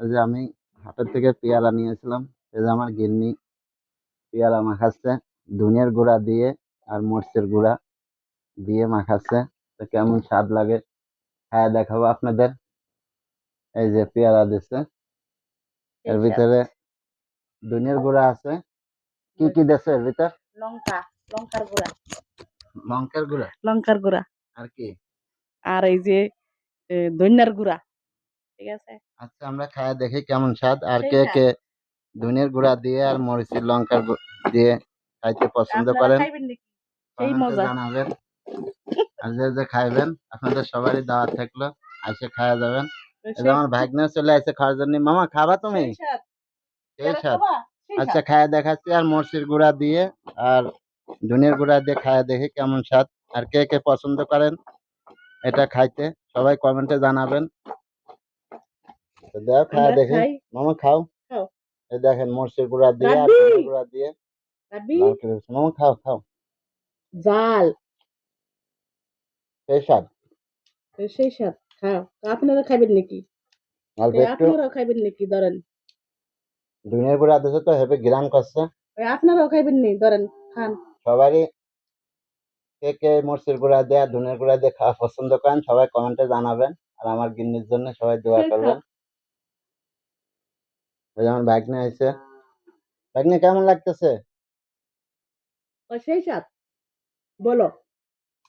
ওই যে আমি হাটের থেকে পেয়ারা নিয়েছিলাম। এই যে আমার গিন্নি পেয়ারা মাখাচ্ছে ধনিয়ার গুঁড়া দিয়ে আর মরিচের গুঁড়া দিয়ে মাখাচ্ছে। তো কেমন স্বাদ লাগে খায়া দেখাবো আপনাদের। এই যে পেয়ারা দিচ্ছে, এর সেই স্বাদ। ভিতরে ধনিয়ার গুঁড়া আছে। কি কি দিচ্ছে এর ভিতর? লঙ্কার গুঁড়া, লঙ্কার গুঁড়া লঙ্কার গুঁড়া আর কি? আর এই যে ধনিয়ার গুঁড়া। ঠিক আছে, আচ্ছা আমরা খায়া দেখি কেমন স্বাদ। আর সেই কে স্বাদ। কে ধনিয়ার গুঁড়া দিয়ে আর মরিচের লঙ্কার দিয়ে খাইতে পছন্দ আপনারা করেন খাইবেন নাকি? সেই কমেন্টে মজা। জানাবেন। আর যে যে খাইবেন আপনাদের সবারই দাওয়াত থাকলো, এসে খাওয়া যাবেন। এই যে সেই আমার ভাগ্নে চলে আসছে খাওয়ার জন্য। মামা খাবা তুমি? সেই স্বাদ। সেই পেয়ারা স্বাদ। খাবা? সেই আচ্ছা স্বাদ। খায়া দেখাচ্ছি আর মরিচের গুঁড়া দিয়ে আর ধনিয়ার গুঁড়া দিয়ে খায়া দেখি কেমন স্বাদ। আর কে কে পছন্দ করেন এটা খাইতে সবাই কমেন্টে জানাবেন। তো দাও খায়া আমরা দেখি। খাই। মামা খাও। খাও। এই দেখেন মরিচের গুঁড়া দিয়ে আর রাব্বি, ধনিয়ার গুঁড়া দিয়ে রাব্বি, লাল করে দিচ্ছে। মামা খাও খাও। জাল। সেই স্বাদ। সেই স্বাদ। খাও। আপনারা খাইবেন নাকি? অল্প একটু আপনারাও খাইবেন নাকি? ধরেন। ধনিয়ার গুঁড়া দিচ্ছে তো হেবে গ্রাম করছে। আপনারাও খাইবেন নি? ধরেন, খান। সবারই কে কে মরিচের গুঁড়া দিয়ে আর ধনিয়ার গুঁড়া দিয়ে খাওয়া পছন্দ করেন সবাই কমেন্টে জানাবেন। আর আমার গিন্নির জন্য সবাই দোয়া সেই করবেন। স্বাদ। ওই যেমন ভাগ্নে আইছে। ভাগ্নে কেমন লাগতেছে? সেই স্বাদ। বলো।